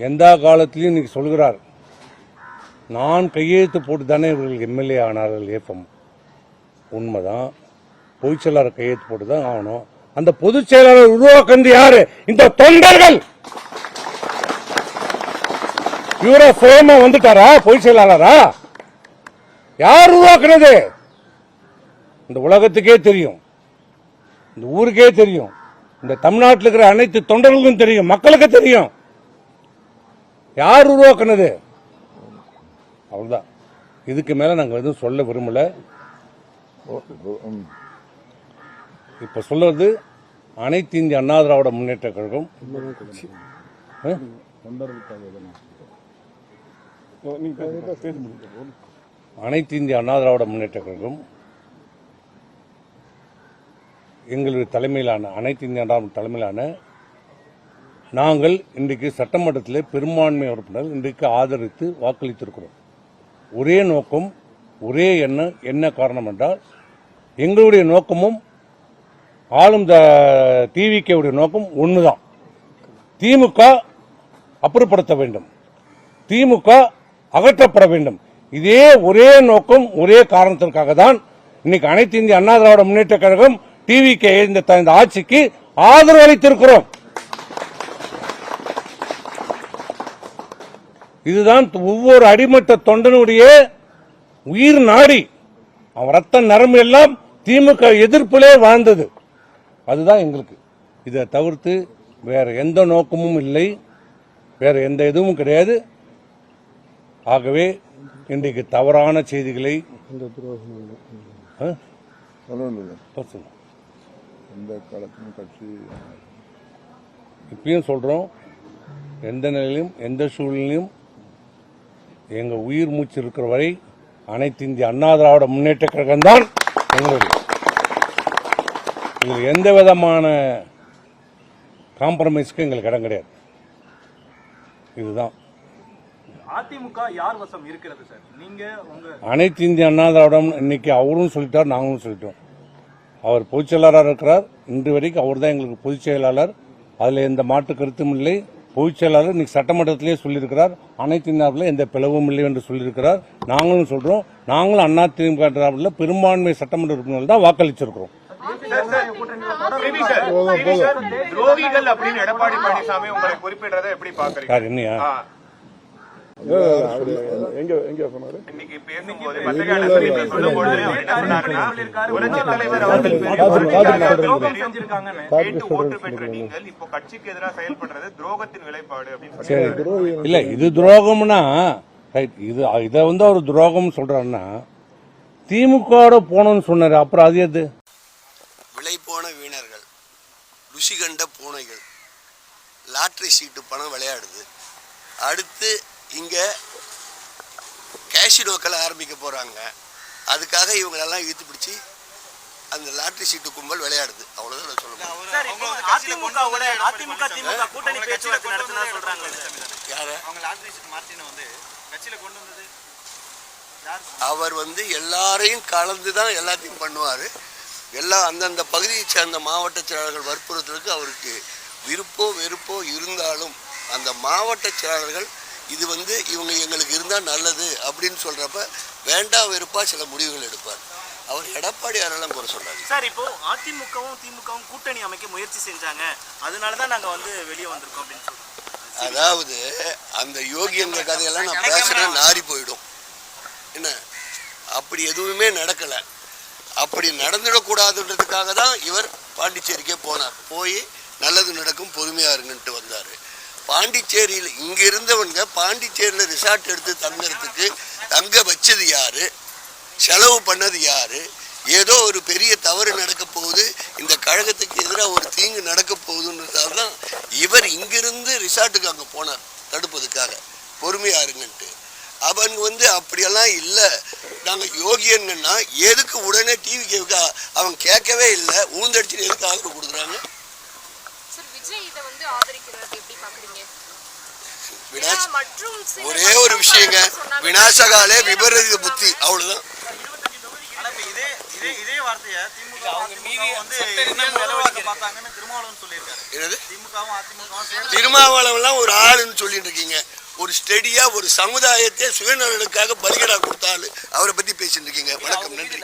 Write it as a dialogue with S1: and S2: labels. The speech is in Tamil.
S1: எந்த காலத்திலையும் இன்னைக்கு சொல்கிறார், நான் கையெழுத்து போட்டு தானே இவர்கள் எம்எல்ஏ ஆனார்கள். ஏப்பம் உண்மைதான், பொதுச் செயலாளர் கையெழுத்து போட்டு தான் ஆகணும். அந்த பொதுச் செயலாளர் உருவாக்குறது யாரு? இந்த தொண்டர்கள். இவர சுயமா வந்துட்டாரா பொதுச் செயலாளரா? யார் உருவாக்குனது? இந்த உலகத்துக்கே தெரியும், இந்த ஊருக்கே தெரியும், இந்த தமிழ்நாட்டில் இருக்கிற அனைத்து தொண்டர்களுக்கும் தெரியும், மக்களுக்கு தெரியும் யார் உருவாக்குனது. அவ்வளவுதான். இதுக்கு மேல நாங்க எதுவும் சொல்ல விரும்பல. இப்ப சொல்றது அனைத்து இந்திய அண்ணா திராவிட முன்னேற்ற கழகம் அனைத்து இந்திய அண்ணா திராவிட முன்னேற்ற கழகம் எங்களுடைய தலைமையிலான அனைத்து இந்திய அண்ணா தலைமையிலான நாங்கள் இன்றைக்கு சட்டமன்றத்தில் பெரும்பான்மை உறுப்பினர் இன்றைக்கு ஆதரித்து வாக்களித்திருக்கிறோம். ஒரே நோக்கம், ஒரே எண்ணம். என்ன காரணம் என்றால், எங்களுடைய நோக்கமும் ஆளும் டிவிகேவுடைய நோக்கம் ஒன்றுதான். திமுக அப்புறப்படுத்த வேண்டும், திமுக அகற்றப்பட வேண்டும். இதே ஒரே நோக்கம், ஒரே காரணத்திற்காக தான் இன்னைக்கு அனைத்து இந்திய அண்ணா திராவிட முன்னேற்ற கழகம் டிவிகே இந்த ஆட்சிக்கு ஆதரவு அளித்திருக்கிறோம். இதுதான் ஒவ்வொரு அடிமட்ட தொண்டனுடைய உயிர் நாடி. அவன் ரத்த நரம்பு எல்லாம் திமுக எதிர்ப்பிலே வாழ்ந்தது. அதுதான் எங்களுக்கு. இதை தவிர்த்து வேற எந்த நோக்கமும் இல்லை, வேற எந்த இதுவும் கிடையாது. ஆகவே இன்றைக்கு தவறான செய்திகளை இப்பயும் சொல்றோம், எந்த நிலையிலும் எந்த சூழ்நிலையும் எங்க உயிர் மூச்சு இருக்கிற வரை அனைத்து இந்திய அண்ணா திராவிட முன்னேற்ற கழகம் தான் எங்களுடைய. இதில் எந்த விதமான காம்ப்ரமைஸ்க்கு எங்களுக்கு இடம் கிடையாது. இதுதான்.
S2: அதிமுக யார் வசம் இருக்கிறது சார்? நீங்க
S1: அனைத்து இந்திய அண்ணா திராவிடம் இன்னைக்கு அவரும் சொல்லிட்டார், நாங்களும் சொல்லிட்டோம். அவர் பொதுச் செயலாளர் இருக்கிறார். இன்று வரைக்கும் அவர் தான் எங்களுக்கு பொதுச் செயலாளர். அதுல எந்த மாற்று கருத்தும் இல்லை. பொதுச் செயலாளர் இன்னைக்கு சட்டமன்றத்திலே சொல்லியிருக்கிறார், அனைத்து இந்தியாவில் எந்த பிளவும் இல்லை என்று சொல்லியிருக்கிறார். நாங்களும் சொல்றோம், நாங்களும் அதிமுக பெரும்பான்மை சட்டமன்ற உறுப்பினர்கள் தான் வாக்களிச்சிருக்கிறோம்.
S3: துரோகிகள் அப்படின்னு எடப்பாடி பழனிசாமி உங்களை குறிப்பிடுறதை எப்படி பாக்குறீங்க?
S1: என்னையா
S3: இன்னைக்கு பேசும்போது ஓட்டு பெற்ற நீங்கள் இப்போ கட்சிக்கு எதிராக செயல்படுறது துரோகத்தின் விளைப்பாடு அப்படின்னு.
S1: இல்ல, இது துரோகம்னா இதை அவர் துரோகம் சொல்றாருன்னா திமுக போனோம்னு சொன்னாரு. அப்புறம் அது எது?
S4: விலை போன வீணர்கள், ருசி கண்ட பூனைகள், லாட்டரி சீட்டு பணம் விளையாடுது. அடுத்து இங்க கேஷினோக்களை ஆரம்பிக்க போறாங்க. அதுக்காக இவங்களெல்லாம் இழுத்து பிடிச்சி அந்த லாட்டரி சீட்டு கும்பல் விளையாடுது. அவ்வளவுதான் நான் சொல்லுவேன். அவர் எல்லாரையும் கலந்துதான் எல்லாத்தையும் பண்ணுவாரு. எல்லாம் அந்தந்த பகுதியை சேர்ந்த மாவட்ட செயலாளர்கள் வற்புறுத்தலுக்கு அவருக்கு விருப்போ வெறுப்போ இருந்தாலும் அந்த மாவட்ட செயலாளர்கள் இது இவங்க எங்களுக்கு இருந்தால் நல்லது அப்படின்னு சொல்றப்ப வேண்டாம் வெறுப்பா சில முடிவுகள் எடுப்பார். அவர் எடப்பாடி யாரெல்லாம் குறை சொல்றாரு
S2: சார். இப்போ அதிமுகவும் திமுகவும் கூட்டணி அமைக்க முயற்சி செஞ்சாங்க, அதனாலதான் நாங்க வெளியே வந்திருக்கோம் அப்படின்னு சொல்றோம்.
S4: அதாவது அந்த யோகியங்க கதையெல்லாம் நான் பேசுறேன் நாரி போயிடும். என்ன, அப்படி எதுவுமே நடக்கல. அப்படி நடந்துடக்கூடாதுன்றதுக்காக தான் இவர் பாண்டிச்சேரிக்கே போனார். போய் நல்லது நடக்கும் பொறுமையா இருங்கன்ட்டு வந்தாரு. பாண்டிச்சேரியில் இங்க இருந்தவங்க பாண்டிச்சேரியில் ரிசார்ட் எடுத்து தங்கறதுக்கு தங்க வச்சது யாரு? செலவு பண்ணது யாரு? ஏதோ ஒரு பெரிய தவறு நடக்க போகுது, இந்த கழகத்துக்கு எதிராக ஒரு தீங்கு நடக்க போகுதுன்றதால தான் இவர் இங்கிருந்து ரிசார்ட்டுக்கு அங்கே போனார் தடுப்பதுக்காக, பொறுமையா இருங்கன்ட்டு. அவங்க அப்படியெல்லாம் இல்லை, நாங்கள் யோகியன்னா எதுக்கு உடனே டிவிக்கு அவன் கேட்கவே இல்லை, ஊந்தடிச்சு எதுக்கு ஆதரவு கொடுக்குறாங்க? ஒரே ஒரு விஷயங்க, விநாசகாலே விபரீத புத்தி, அவ்வளவுதான். என்னது திருமாவளவன்லாம் ஒரு ஆளுன்னு சொல்லிட்டு இருக்கீங்க. ஒரு ஸ்டெடியா ஒரு சமுதாயத்தை சுயநலனுக்காக பலிகடா கொடுத்தாலும் அவரை பத்தி பேசிட்டு இருக்கீங்க. வணக்கம், நன்றி.